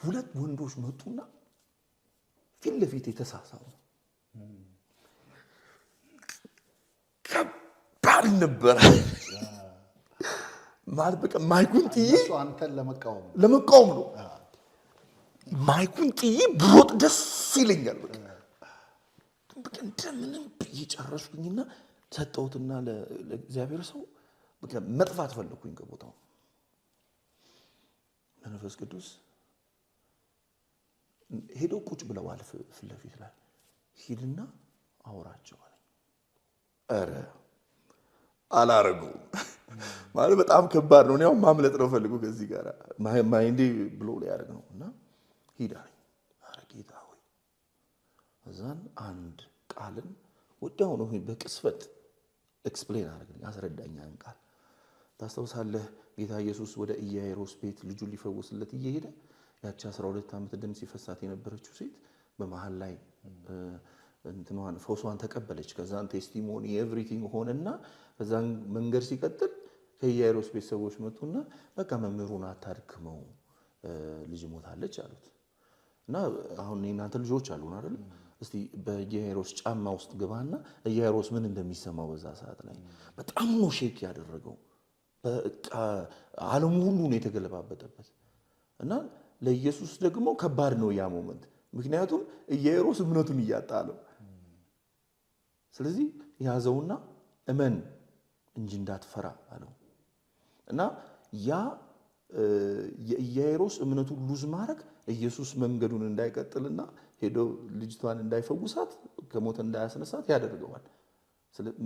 ሁለት ወንዶች መጡና ፊት ለፊት የተሳሳሙ ከባድ ነበር ማለት በቃ ማይኩን ጥዬ አንተን ለመቃወም ነው ማይኩን ጥዬ ብሮጥ ደስ ይለኛል በቃ እንደምንም እየጨረስኩኝና ሰጠሁትና ለእግዚአብሔር ሰው በቃ መጥፋት ፈለኩኝ ከቦታው መንፈስ ቅዱስ ሄዶ ቁጭ ብለዋል ፊት ለፊት ላይ ሂድና አውራቸው አለኝ አረ አላረገውም ማለት በጣም ከባድ ነው ነው ማምለጥ ነው ፈልጉ ከዚህ ጋር ማይንዲ ብሎ ላይ ያደርግ ነውና ሂድ አለኝ አረ ጌታ ሆይ እዛን አንድ ቃልን ወዲያው ነው በቅስፈት ኤክስፕሌን አደረገኝ አስረዳኛን ቃል ታስተውሳለህ ጌታ ኢየሱስ ወደ ኢያኢሮስ ቤት ልጁን ሊፈውስለት እየሄደ ያቺ 12 ዓመት ደም ሲፈሳት የነበረችው ሴት በመሃል ላይ እንትኗን ፈውሷን ተቀበለች ከዛን ቴስቲሞኒ ኤቭሪቲንግ ሆነና ከዛን መንገድ ሲቀጥል ከኢያኢሮስ ቤተሰቦች መጡና በቃ መምህሩን አታድክመው ልጅ ሞታለች አሉት እና አሁን እናንተ ልጆች አሉን አይደል እስቲ በኢያኢሮስ ጫማ ውስጥ ገባና ኢያኢሮስ ምን እንደሚሰማው በዛ ሰዓት ላይ በጣም ነው ሼክ ያደረገው በቃ ዓለም ሁሉ ነው የተገለባበጠበት እና ለኢየሱስ ደግሞ ከባድ ነው ያ ሞመንት ምክንያቱም ኢያኢሮስ እምነቱን ያጣለው ስለዚህ ያዘውና እመን እንጂ እንዳትፈራ አለው እና ያ የኢያኢሮስ እምነቱን ሉዝ ማድረግ ኢየሱስ መንገዱን እንዳይቀጥልና ሄዶ ልጅቷን እንዳይፈውሳት ከሞት እንዳያስነሳት ያደርገዋል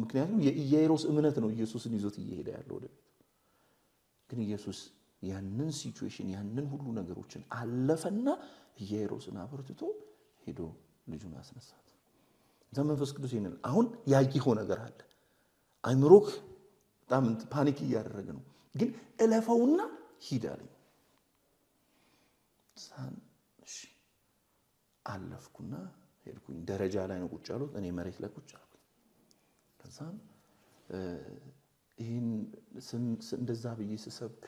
ምክንያቱም የኢያኢሮስ እምነት ነው ኢየሱስን ይዞት እየሄደ ያለው ወደ ቤቱ ግን ኢየሱስ ያንን ሲቹዌሽን ያንን ሁሉ ነገሮችን አለፈና ኢያኢሮስን አበርትቶ ሄዶ ልጁን አስነሳት ዘመንፈስ ቅዱስ ይነል አሁን ያይሆ ነገር አለ አይምሮክ በጣም ፓኒክ እያደረገ ነው ግን እለፈውና ሂድ አለኝ እሺ አለፍኩና ሄድኩኝ ደረጃ ላይ ነው ቁጭ ያሉት እኔ መሬት ላይ ቁጭ አልኩኝ ከዛም ይሄን እንደዛ ብዬ ስሰብክ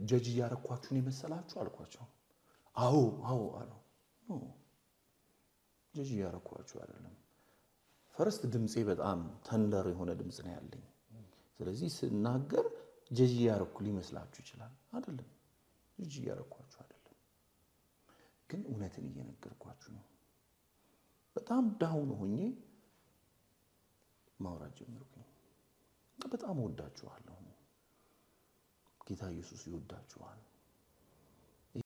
ጀጅ ያረኳችሁ ነው መሰላችሁ አልኳቸው አዎ አሉ ኖ ጀጅ ያረኳችሁ አይደለም ፈርስት ድምጼ በጣም ተንደር የሆነ ድምጽ ነው ያለኝ ስለዚህ ስናገር ጀጅ ያረኩ ሊመስላችሁ ይችላል አይደለም ጀጅ ያረኳችሁ አይደለም ግን እውነትን እየነገርኳችሁ ነው በጣም ዳውን ሆኜ ማውራት ጀመርኩኝ በጣም ወዳችኋለሁ ጌታ ኢየሱስ ይወዳችኋል